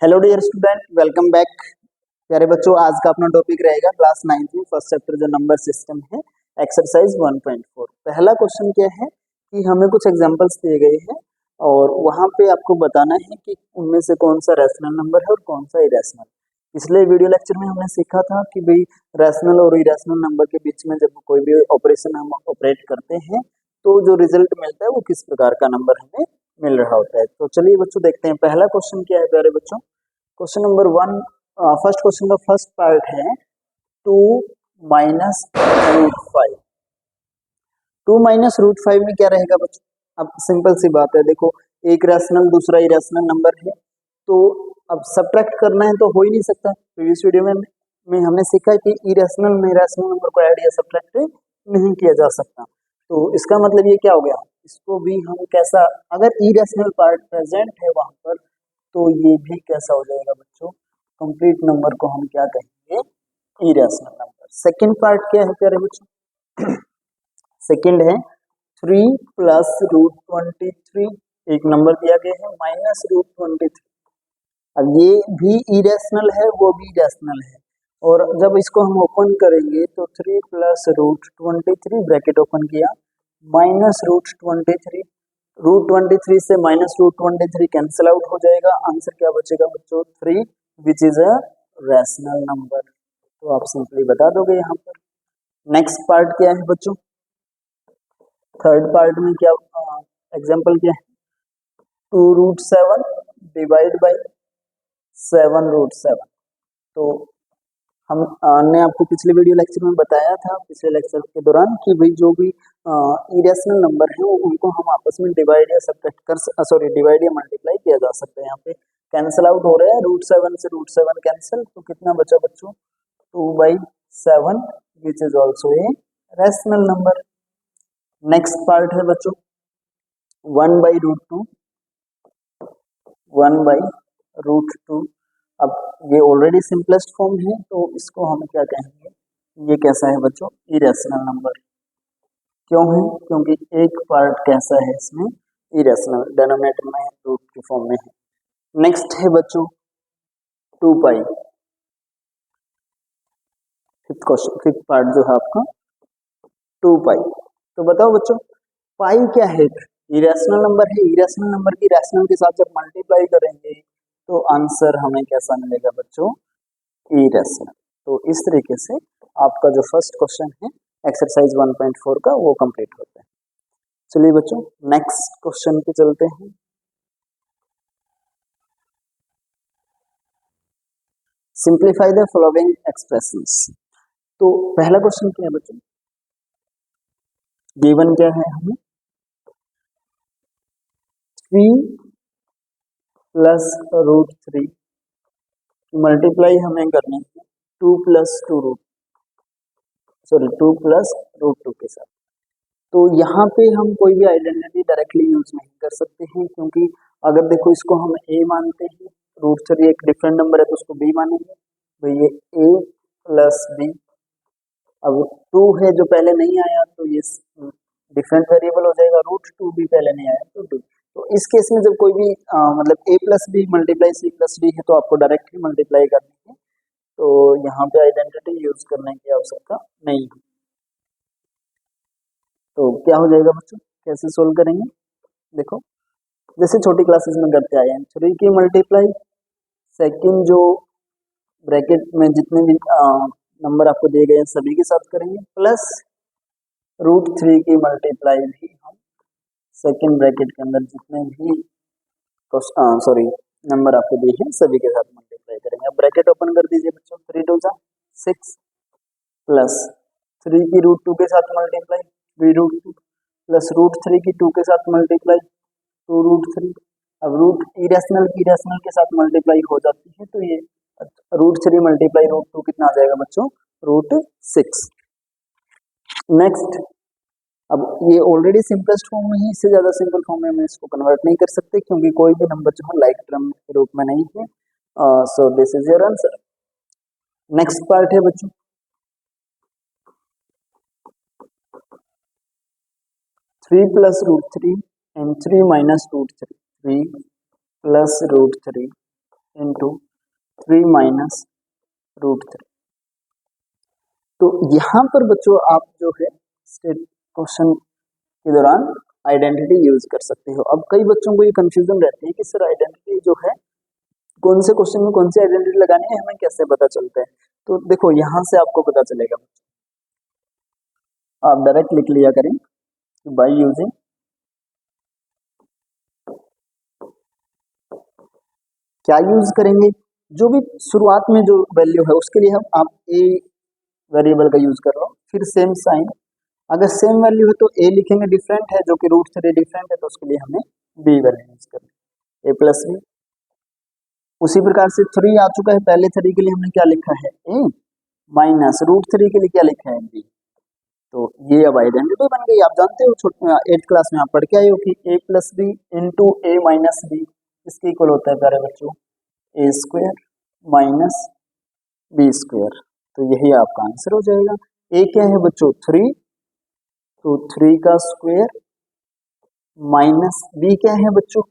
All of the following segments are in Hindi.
Hello dear student, welcome back. प्यारे बच्चों, आज का अपना टॉपिक रहेगा क्लास 9 में फर्स्ट चैप्टर जो नंबर सिस्टम है, एक्सरसाइज 1.4। पहला क्वेश्चन क्या है कि हमें कुछ एग्जांपल्स दिए गए हैं और वहां पे आपको बताना है कि उनमें से कौन सा रैशनल नंबर है और कौन सा इरेशनल। पिछले वीडियो लेक्चर में हमने सीखा था कि भाई रैशनल और इरेशनल नंबर के बीच में जब कोई भी ऑपरेशन हम ऑपरेट करते हैं तो जो रिजल्ट मिलता है वो किस प्रकार का नंबर हमें मिल रहा होता है। तो चलिए बच्चों देखते हैं पहला क्वेश्चन क्या है। प्यारे बच्चों, क्वेश्चन नंबर 1, फर्स्ट क्वेश्चन का फर्स्ट पार्ट है 2 माइनस रूट 5। 2 माइनस रूट 5 में क्या रहेगा बच्चों? अब सिंपल सी बात है, देखो एक रैशनल दूसरा इरेशनल नंबर है तो अब सब्ट्रैक्ट करना है तो हो ही नहीं सकता। प्रीवियस वीडियो में हमने सीखा कि इरेशनल में रैशनल नंबर को ऐड या सब्ट्रैक्ट नहीं किया जा सकता। तो इसका मतलब ये क्या हो गया, इसको भी हम कैसा, अगर इरेशनल पार्ट प्रेजेंट है वहां पर तो ये भी कैसा हो जाएगा बच्चों, कंप्लीट नंबर को हम क्या कहेंगे, इरेशनल नंबर। सेकंड पार्ट क्या है प्यारे बच्चों? सेकंड है 3 प्लस रूट 23। एक नंबर दिया गया है माइनस रूट 23। अब ये भी इरेशनल है, वो भी इरेशनल है, और जब इसको हम ओपन करेंगे तो 3 प्लस रूट 23 ब्रैकेट ओपन किया माइनस रूट 23। रूट 23 से माइनस रूट 23 कैंसिल आउट हो जाएगा। आंसर क्या बचेगा बच्चों? 3, which is a rational number. तो आप सिंपली बता दोगे यहाँ पर। नेक्स्ट पार्ट क्या है बच्चों? थर्ड पार्ट में क्या एग्जाम्पल क्या है? 2 रूट 7 डिवाइड बाई 7 रूट 7। तो हमने आपको पिछले वीडियो लेक्चर में बताया था, पिछले लेक्चर के दौरान, कि भाई जो भी इरेशनल नंबर है वो उनको हम आपस में डिवाइड या सब्ट्रैक्ट कर डिवाइड या मल्टीप्लाई किया जा सकता है। यहाँ पे कैंसिल आउट हो रहा है, रूट 7 से रूट 7 कैंसिल, तो कितना बचा बच्चों? 2/7 which is also a rational number. Next part है बच्चों 1/√2। 1/√2। अब ये ऑलरेडी सिंपलेस्ट फॉर्म है तो इसको हम क्या कहेंगे, ये कैसा है बच्चों? Irrational number. क्यों है? क्योंकि एक पार्ट कैसा है इसमें, इरेशनल, डिनोमिनेटर में रूट की फॉर्म में है। नेक्स्ट है बच्चों 2π। फिफ्थ क्वेश्चन, फिफ्थ पार्ट जो है आपका 2π। तो बताओ बच्चों, पाई क्या है? इरेशनल नंबर है, इरेशनल नंबर की रैशनल के साथ जब मल्टीप्लाई करेंगे तो आंसर हमें कैसा मिलेगा बच्चों? इरेशनल। तो इस तरीके से आपका जो फर्स्ट क्वेश्चन है एक्सरसाइज 1.4 का वो कंप्लीट होता है। चलिए बच्चों नेक्स्ट क्वेश्चन पे चलते हैं। Simplify the following expressions. तो पहला क्वेश्चन क्या है बच्चों? गिवन क्या है हमें? 3 प्लस रूट 3 मल्टीप्लाई हमें करनी है 2 प्लस रूट 2 के साथ। तो यहाँ पे हम कोई भी आइडेंटिटी डायरेक्टली यूज नहीं कर सकते हैं, क्योंकि अगर देखो इसको हम a मानते हैं, रूट 3 एक डिफरेंट नंबर है तो उसको b मानेंगे, तो ये a प्लस b। अब 2 है जो पहले नहीं आया तो ये डिफरेंट वेरिएबल हो जाएगा, रूट 2 भी पहले नहीं आया तो 2। तो इस केस में जब कोई भी मतलब a plus B multiply c plus D है तो आपको डायरेक्टली मल्टीप्लाई करनी है, तो यहाँ पे आइडेंटिटी यूज करने की आवश्यकता नहीं है। तो क्या हो जाएगा बच्चों, कैसे सोल्व करेंगे? देखो जैसे छोटी क्लासेस में करते आए हैं, 3 की मल्टीप्लाई सेकंड जो ब्रैकेट में जितने भी नंबर आपको दिए गए हैं सभी के साथ करेंगे, प्लस रूट 3 की मल्टीप्लाई भी हम सेकंड ब्रैकेट के अंदर जितने भी नंबर आपको दिए हैं सभी के साथ मल्टीप्लाई करेंगे। अब ब्रैकेट ओपन कर दीजिए बच्चों, 3 2 जा 6 प्लस 3 की रूट 2 के साथ मल्टीप्लाई 3 रूट 2 प्लस रूट 3 की 2 के साथ मल्टीप्लाई 2 रूट 3। अब रूट इरेशनल की इरेशनल के साथ मल्टीप्लाई हो जाती है तो ये रूट 3 मल्टीप्लाई रूट 2 कितना आ जाएगा बच्चों? रूट 6। नेक्स्ट, अब ये ऑलरेडी सिंपलेस्ट फॉर्म में है, इससे ज्यादा सिंपल फॉर्म में हम इसको कन्वर्ट नहीं कर सकते क्योंकि कोई भी नंबर जो है लाइक टर्म के रूप में नहीं है। So this is your answer. Next part है बच्चों 3 plus root 3 and 3 minus root 3। 3 plus root 3 into 3 minus √3। तो यहाँ पर बच्चों आप जो है स्टेट क्वेश्चन के दौरान आइडेंटिटी यूज कर सकते हो। अब कई बच्चों को ये कंफ्यूजन रहती है कि सर आइडेंटिटी जो है कौन से क्वेश्चन में कौन सी आइडेंटिटी लगानी है, हमें कैसे पता चलता है। तो देखो यहाँ से आपको पता चलेगा, आप डायरेक्ट लिख लिया करें बाय यूजिंग क्या यूज करेंगे, जो भी शुरुआत में जो वैल्यू है उसके लिए हम आप ए वेरिएबल का यूज कर लो, फिर सेम साइन, अगर सेम वैल्यू है तो ए लिखेंगे, डिफरेंट है जो कि √3 डिफरेंट है तो उसके लिए हमें बी वैल्यू यूज करनी, ए प्लस बी। उसी प्रकार से 3 आ चुका है, पहले 3 के लिए हमने क्या लिखा है ए, माइनस √3 के लिए क्या लिखा है बी। तो ये अब आइडेंटिटी बन गई। आप जानते हो छोटे 8th क्लास में आप पढ़ के आए हो कि ए प्लस बी इंटू ए माइनस बी इसके इक्वल होता है प्यारे बच्चों A square minus B square. तो यही आपका आंसर हो जाएगा। ए क्या है बच्चों 3, तो 3 का स्क्वायर माइनस बी क्या है बच्चों,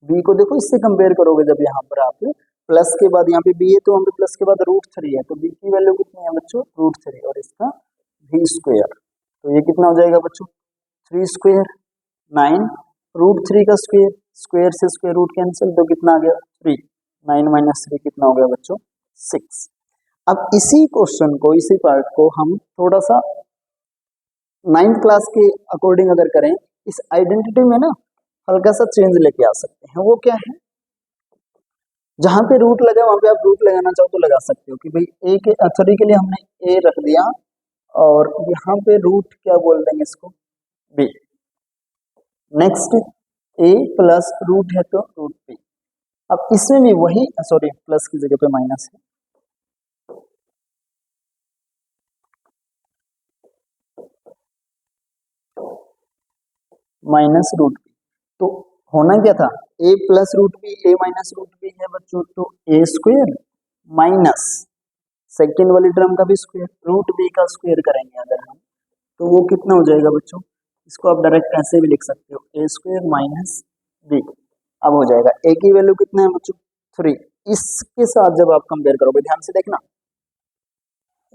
बी को देखो इससे कंपेयर करोगे, जब यहाँ पर आप प्लस के बाद यहाँ पे बी है तो यहाँ पे प्लस के बाद √3 है, तो बी की वैल्यू कितनी है बच्चों √3 और इसका बी स्क्वायर। तो ये कितना हो जाएगा बच्चों 3 स्क्वायर 9, √3 का स्क्वायर, स्क्वायर से स्क्वायर रूट कैंसिल, तो कितना आ गया 3, 9 माइनस 3 कितना हो गया बच्चों 6। अब इसी क्वेश्चन को, इसी पार्ट को हम थोड़ा सा 9th क्लास के अकॉर्डिंग अगर करें, इस आइडेंटिटी में ना हल्का सा चेंज लेके आ सकते हैं। वो क्या है, जहां पे रूट लगे वहां पे आप रूट लगाना चाहो तो लगा सकते हो कि भाई ए के 3 के लिए हमने ए रख दिया और यहाँ पे रूट क्या बोल देंगे इसको बी। नेक्स्ट ए प्लस रूट है तो रूट बी। अब इसमें भी वही, सॉरी प्लस की जगह पे माइनस है, माइनस √b। तो होना क्या था a plus √b a minus √b है बच्चों, तो a स्क्वायर माइनस सेकेंड वाली टर्म का भी स्क्वायर, √b का स्क्वायर करेंगे अगर हम, तो वो कितना हो जाएगा बच्चों, इसको आप डायरेक्ट ऐसे भी लिख सकते हो a स्क्वायर माइनस b। अब हो जाएगा a की वैल्यू कितना है बच्चों 3, इसके साथ जब आप कंपेयर करोगे ध्यान से देखना,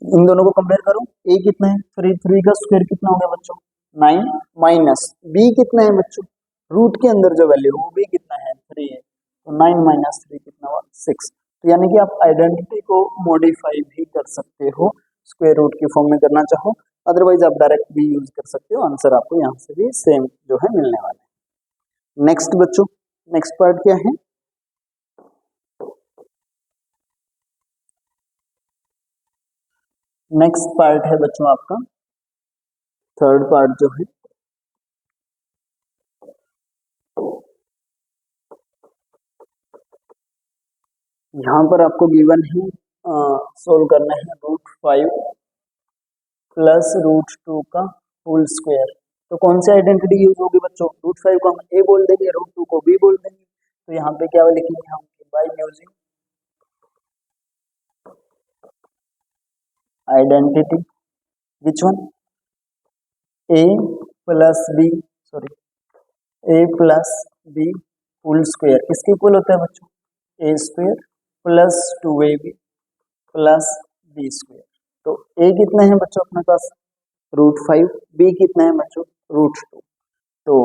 इन दोनों को कंपेयर करो, a कितना है 3, 3 का स्क्वायर कितना हो गया बच्चों 9 माइनस b कितना है बच्चों, रूट के अंदर जो वैल्यू वो b कितना है 3 है, तो 9 माइनस 3 कितना हुआ 6। तो यानी कि आप आइडेंटिटी को मॉडिफाई भी कर सकते हो, स्क्वायर रूट की फॉर्म में करना चाहो, अदरवाइज आप डायरेक्ट भी यूज कर सकते हो, आंसर आपको यहाँ से भी सेम जो है मिलने वाला है। नेक्स्ट बच्चों, नेक्स्ट पार्ट क्या है, नेक्स्ट पार्ट है बच्चों आपका थर्ड पार्ट जो है, यहाँ पर आपको गिवन है सोल्व करना है √5 प्लस √2 का होल स्क्वायर। तो कौन सी आइडेंटिटी यूज होगी बच्चों, √5 को हम ए बोल देंगे, √2 को बी बोल देंगे। तो यहाँ पे क्या लिखेंगे हम, by using identity which one A plus B, sorry A plus B whole square, इसके इक्वल होता है बच्चों A square plus 2ab plus B square. तो ए कितना है बच्चों अपने पास √5, बी कितना है बच्चों √2। तो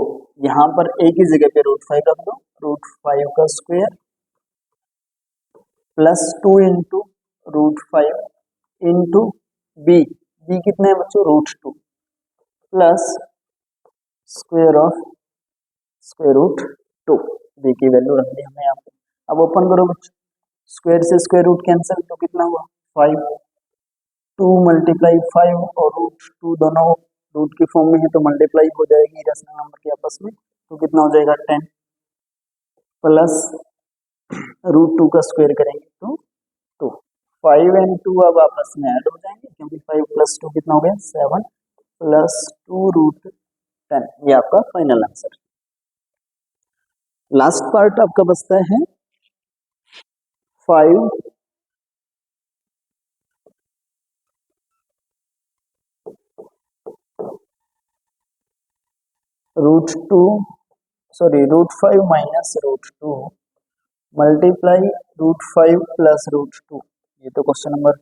यहाँ पर ए की जगह पे √5 रख दो, √5 का square plus 2 into √5 into B, B कितना है बच्चों √2 प्लस स्क्वायर ऑफ √2, बी की वैल्यू रख दी हमने यहाँ पे। अब ओपन करो बच्चों, स्क्वायर से स्क्वायर रूट कैंसिल, तो कितना हुआ 5, 2 मल्टीप्लाई 5 और √2 दोनों रूट की फॉर्म में है तो मल्टीप्लाई हो जाएगी रेशनल नंबर के आपस में, तो कितना हो जाएगा 10 प्लस √2 का स्क्वायर करेंगे तो 2, 5 एंड 2 अब आपस में ऐड हो जाएंगे क्योंकि 5 प्लस 2 कितना हो गया 7 प्लस 2 √10, ये आपका फाइनल आंसर। लास्ट पार्ट आपका बचता है 5 √2 सॉरी √5 माइनस √2 मल्टीप्लाई √5 प्लस √2, ये तो क्वेश्चन नंबर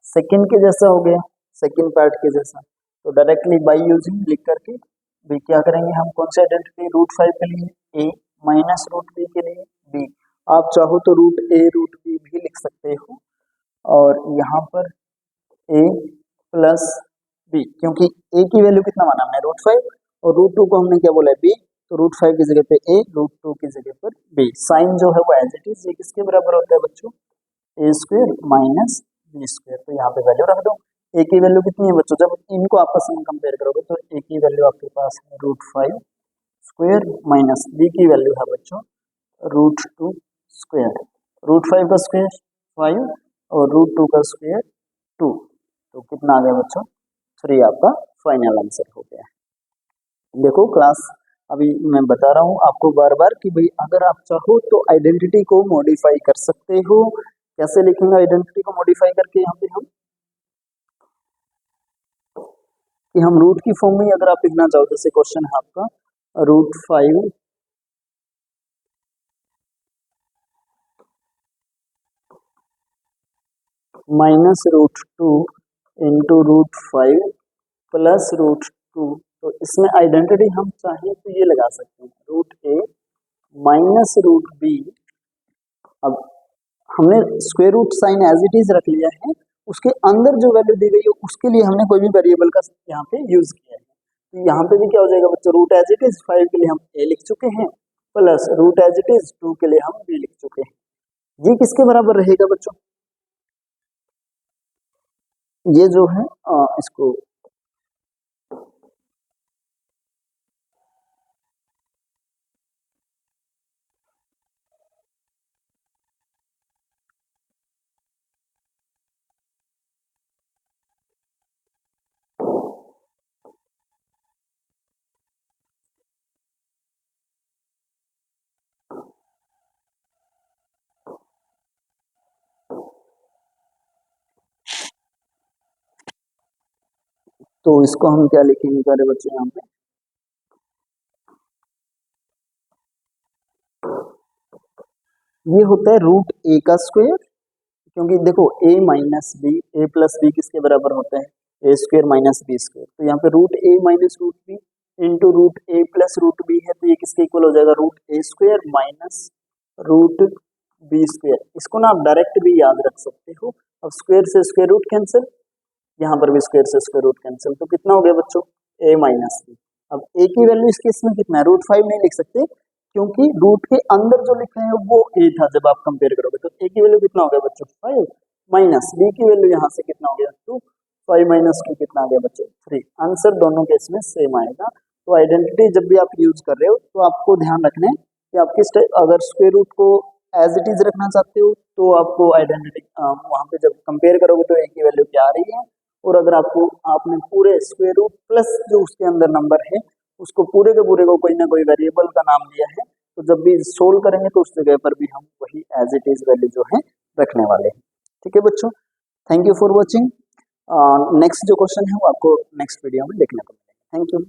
सेकंड के जैसा हो गया, सेकंड पार्ट के जैसा। तो डायरेक्टली बाई यूजिंग लिख करके भी क्या करेंगे हम, कौन सी आइडेंटिटी, √5 के लिए ए माइनस √b के लिए बी। आप चाहो तो √a√b भी लिख सकते हो, और यहाँ पर a प्लस बी, क्योंकि a की वैल्यू कितना माना हमने, √5, और √2 को हमने क्या बोला है, b, तो √5 की जगह पे a, √2 की जगह पर b। साइन जो है वो एज इट इज, ये किसके बराबर होता है बच्चों, a² माइनस b²। तो यहाँ पे वैल्यू रख दो, a की वैल्यू कितनी है बच्चों, जब इनको आपस में कंपेयर करोगे तो a की वैल्यू आपके पास है √5² माइनस b की वैल्यू है बच्चों √2²। √5 का स्क्वायर 5 और √2 का स्क्वायर 2, तो कितना आ गया बच्चों 3, आपका फाइनल आंसर हो गया। देखो क्लास अभी मैं बता रहा हूँ आपको बार बार कि भाई अगर आप चाहो तो आइडेंटिटी को मॉडिफाई कर सकते हो। कैसे लिखेंगे आइडेंटिटी को मॉडिफाई करके, यहाँ पे हम कि हम रूट की फॉर्म में अगर आप लिखना चाहो, जैसे क्वेश्चन है आपका √5 माइनस √2 इंटू √5 प्लस √2, तो इसमें आइडेंटिटी हम चाहें तो ये लगा सकते हैं √a माइनस √b। अब हमने square root sign as it is रख लिया है, उसके अंदर जो वैल्यू दी गई है उसके लिए हमने कोई भी वेरिएबल का यहाँ पे यूज किया है। तो यहाँ पे भी क्या हो जाएगा बच्चों, रूट एज इट इज 5 के लिए हम a लिख चुके हैं, plus root as it is 2 के लिए हम b लिख चुके हैं। ये किसके बराबर रहेगा बच्चों, ये जो है इसको तो इसको हम क्या लिखेंगे सारे बच्चे यहाँ पे, ये होता है √a का स्क्वायर, क्योंकि देखो a minus B, A plus B किसके बराबर होता है, a² माइनस b²। तो यहाँ पे √a minus √b into √a plus √b है, तो ये किसके इक्वल हो जाएगा, √a² माइनस √b²। इसको ना आप डायरेक्ट भी याद रख सकते हो। अब स्क्वायर से स्क्वायर रूट कैंसिल, यहाँ पर भी स्क्वायर से स्क्वायर रूट कैंसिल, तो कितना हो गया बच्चों a माइनस बी। अब a की वैल्यू इस केस में कितना है, √5 नहीं लिख सकते, क्योंकि रूट के अंदर जो लिखा है वो a था जब आप कंपेयर करोगे। तो a की वैल्यू कितना हो गया बच्चों 5, माइनस b की वैल्यू यहाँ से कितना हो गया 2, 5 माइनस 2 कितना आ गया बच्चों 3। आंसर दोनों केस में सेम आएगा। तो आइडेंटिटी जब भी आप यूज कर रहे हो तो आपको ध्यान रखना है कि आप किस अगर स्क्वायर रूट को एज इट इज रखना चाहते हो तो आपको आइडेंटिटी वहां पे जब कंपेयर करोगे तो a की वैल्यू क्या आ रही है, और अगर आपको आपने पूरे स्क्वायर रूट प्लस जो उसके अंदर नंबर है उसको पूरे के पूरे को कोई ना कोई वेरिएबल का नाम दिया है, तो जब भी सोल्व करेंगे तो उस जगह पर भी हम वही एज इट इज वैल्यू जो है रखने वाले हैं। ठीक है बच्चों, thank you for watching. Next जो क्वेश्चन है वो आपको नेक्स्ट वीडियो में देखने को मिलेगा। Thank you.